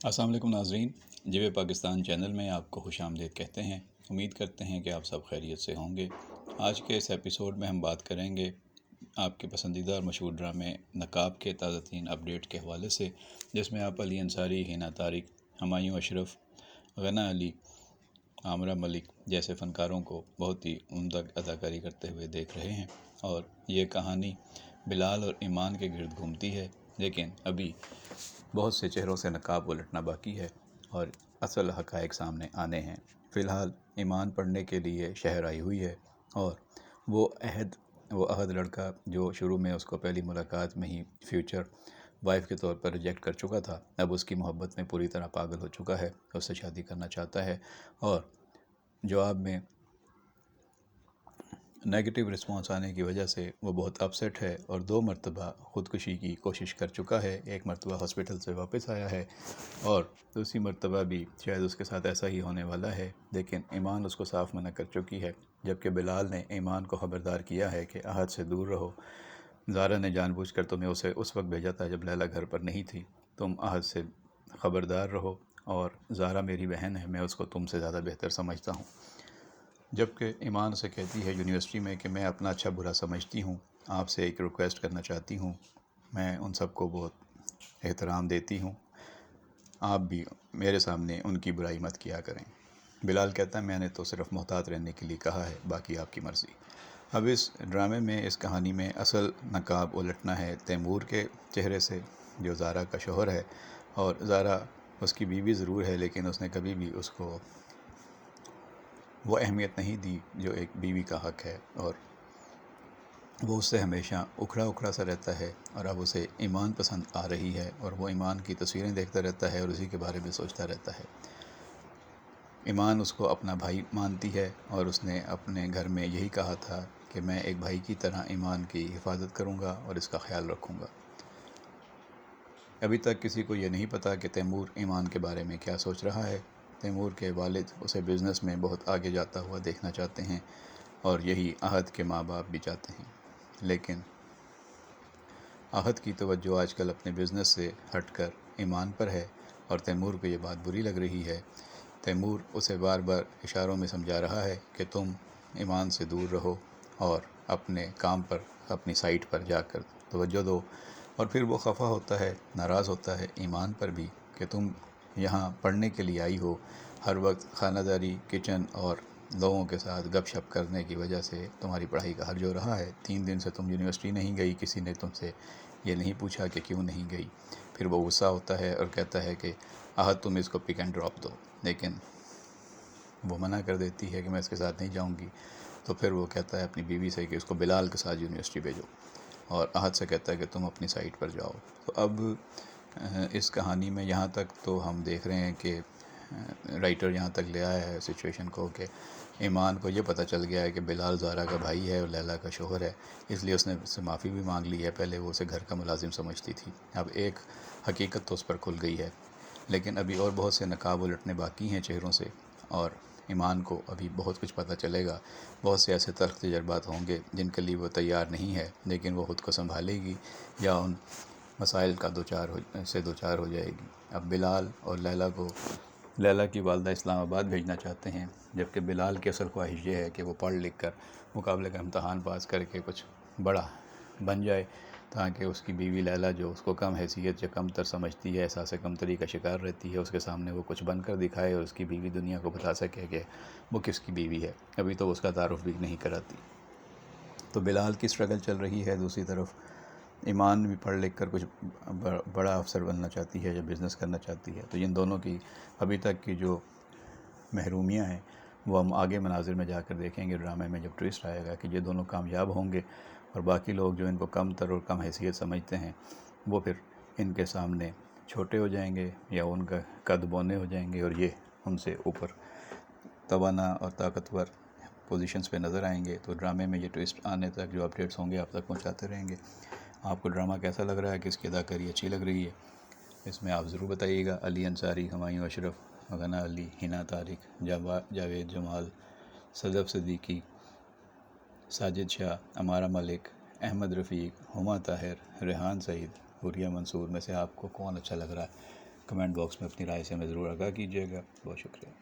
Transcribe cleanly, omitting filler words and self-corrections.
السلام علیکم ناظرین، جیو پاکستان چینل میں آپ کو خوش آمدید کہتے ہیں۔ امید کرتے ہیں کہ آپ سب خیریت سے ہوں گے۔ آج کے اس ایپیسوڈ میں ہم بات کریں گے آپ کے پسندیدہ اور مشہور ڈرامے نقاب کے تازہ ترین اپڈیٹ کے حوالے سے، جس میں آپ علی انصاری، ہینا طارق، ہمایوں اشرف، غنا علی، عامرہ ملک جیسے فنکاروں کو بہت ہی عمدہ اداکاری کرتے ہوئے دیکھ رہے ہیں۔ اور یہ کہانی بلال اور ایمان کے گرد گھومتی ہے، لیکن ابھی بہت سے چہروں سے نقاب الٹنا باقی ہے اور اصل حقائق سامنے آنے ہیں۔ فی الحال ایمان پڑھنے کے لیے شہر آئی ہوئی ہے اور وہ عہد لڑکا جو شروع میں اس کو پہلی ملاقات میں ہی فیوچر وائف کے طور پر ریجیکٹ کر چکا تھا، اب اس کی محبت میں پوری طرح پاگل ہو چکا ہے، اس سے شادی کرنا چاہتا ہے اور جواب میں نیگیٹو رسپانس آنے کی وجہ سے وہ بہت اپسیٹ ہے اور 2 مرتبہ خودکشی کی کوشش کر چکا ہے۔ ایک مرتبہ ہاسپٹل سے واپس آیا ہے اور دوسری مرتبہ بھی شاید اس کے ساتھ ایسا ہی ہونے والا ہے، لیکن ایمان اس کو صاف منع کر چکی ہے، جبکہ بلال نے ایمان کو خبردار کیا ہے کہ عہد سے دور رہو۔ زارا نے جان بوجھ کر تمہیں اسے اس وقت بھیجا تھا جب لیلا گھر پر نہیں تھی، تم عہد سے خبردار رہو، اور زارا میری بہن ہے، میں اس کو تم سے زیادہ بہتر سمجھتا ہوں۔ جبکہ ایمان سے کہتی ہے یونیورسٹی میں کہ میں اپنا اچھا برا سمجھتی ہوں، آپ سے ایک ریکویسٹ کرنا چاہتی ہوں، میں ان سب کو بہت احترام دیتی ہوں، آپ بھی میرے سامنے ان کی برائی مت کیا کریں۔ بلال کہتا ہے میں نے تو صرف محتاط رہنے کے لیے کہا ہے، باقی آپ کی مرضی۔ اب اس ڈرامے میں، اس کہانی میں اصل نقاب الٹنا ہے تیمور کے چہرے سے، جو زارا کا شوہر ہے، اور زارا اس کی بیوی ضرور ہے، لیکن اس نے کبھی بھی اس کو وہ اہمیت نہیں دی جو ایک بیوی کا حق ہے، اور وہ اس سے ہمیشہ اکھڑا اکھڑا سا رہتا ہے، اور اب اسے ایمان پسند آ رہی ہے اور وہ ایمان کی تصویریں دیکھتا رہتا ہے اور اسی کے بارے میں سوچتا رہتا ہے۔ ایمان اس کو اپنا بھائی مانتی ہے اور اس نے اپنے گھر میں یہی کہا تھا کہ میں ایک بھائی کی طرح ایمان کی حفاظت کروں گا اور اس کا خیال رکھوں گا۔ ابھی تک کسی کو یہ نہیں پتا کہ تیمور ایمان کے بارے میں کیا سوچ رہا ہے۔ تیمور کے والد اسے بزنس میں بہت آگے جاتا ہوا دیکھنا چاہتے ہیں اور یہی عہد کے ماں باپ بھی چاہتے ہیں، لیکن عہد کی توجہ آج کل اپنے بزنس سے ہٹ کر ایمان پر ہے اور تیمور کو یہ بات بری لگ رہی ہے۔ تیمور اسے بار بار اشاروں میں سمجھا رہا ہے کہ تم ایمان سے دور رہو اور اپنے کام پر، اپنی سائٹ پر جا کر توجہ دو، اور پھر وہ خفا ہوتا ہے، ناراض ہوتا ہے ایمان پر بھی کہ تم یہاں پڑھنے کے لیے آئی ہو، ہر وقت خانہ داری، کچن اور لوگوں کے ساتھ گپ شپ کرنے کی وجہ سے تمہاری پڑھائی کا حرج ہو رہا ہے۔ 3 دن سے تم یونیورسٹی نہیں گئی، کسی نے تم سے یہ نہیں پوچھا کہ کیوں نہیں گئی۔ پھر وہ غصہ ہوتا ہے اور کہتا ہے کہ عہد تم اس کو پک اینڈ ڈراپ دو، لیکن وہ منع کر دیتی ہے کہ میں اس کے ساتھ نہیں جاؤں گی۔ تو پھر وہ کہتا ہے اپنی بیوی سے کہ اس کو بلال کے ساتھ یونیورسٹی بھیجو، اور عہد سے کہتا ہے کہ تم اپنی سائٹ پر جاؤ۔ تو اب اس کہانی میں یہاں تک تو ہم دیکھ رہے ہیں کہ رائٹر یہاں تک لے آیا ہے سچویشن کو کہ ایمان کو یہ پتہ چل گیا ہے کہ بلال زارا کا بھائی ہے اور لیلا کا شوہر ہے، اس لیے اس نے اس سے معافی بھی مانگ لی ہے۔ پہلے وہ اسے گھر کا ملازم سمجھتی تھی، اب ایک حقیقت تو اس پر کھل گئی ہے، لیکن ابھی اور بہت سے نقاب الٹنے باقی ہیں چہروں سے، اور ایمان کو ابھی بہت کچھ پتہ چلے گا۔ بہت سے ایسے تلخ تجربات ہوں گے جن کے لیے وہ تیار نہیں ہے، لیکن وہ خود کو سنبھالے گی یا ان مسائل کا دوچار ہو جائے گی۔ اب بلال اور لیلا کی والدہ اسلام آباد بھیجنا چاہتے ہیں، جبکہ بلال کی اصل خواہش یہ ہے کہ وہ پڑھ لکھ کر مقابلے کا امتحان پاس کر کے کچھ بڑا بن جائے، تاکہ اس کی بیوی لیلا جو اس کو کم حیثیت یا کم تر سمجھتی ہے، احساس کمتری کا شکار رہتی ہے، اس کے سامنے وہ کچھ بن کر دکھائے اور اس کی بیوی دنیا کو بتا سکے کہ وہ کس کی بیوی ہے۔ ابھی تو اس کا تعارف بھی نہیں کراتی۔ تو بلال کی سٹرگل چل رہی ہے، دوسری طرف ایمان بھی پڑھ لکھ کر کچھ بڑا افسر بننا چاہتی ہے یا بزنس کرنا چاہتی ہے۔ تو ان دونوں کی ابھی تک کی جو محرومیاں ہیں وہ ہم آگے مناظر میں جا کر دیکھیں گے، ڈرامے میں جب ٹویسٹ آئے گا کہ یہ دونوں کامیاب ہوں گے، اور باقی لوگ جو ان کو کم تر اور کم حیثیت سمجھتے ہیں وہ پھر ان کے سامنے چھوٹے ہو جائیں گے یا ان کا قد بونے ہو جائیں گے، اور یہ ان سے اوپر توانا اور طاقتور پوزیشنز پہ نظر آئیں گے۔ تو ڈرامے میں یہ ٹویسٹ آنے تک جو اپڈیٹس ہوں گے آپ تک پہنچاتے رہیں گے۔ آپ کو ڈرامہ کیسا لگ رہا ہے، کس کی اداکاری اچھی لگ رہی ہے، اس میں آپ ضرور بتائیے گا۔ علی انصاری، ہمایوں اشرف، غنا علی، ہینا طارق، جاوید جمال، صدف صدیقی، ساجد شاہ، عمارہ ملک، احمد رفیق، ہما طاہر، ریحان سعید، حوریہ منصور میں سے آپ کو کون اچھا لگ رہا ہے کمنٹ باکس میں اپنی رائے سے ہمیں ضرور آگاہ کیجیے گا. بہت شکریہ.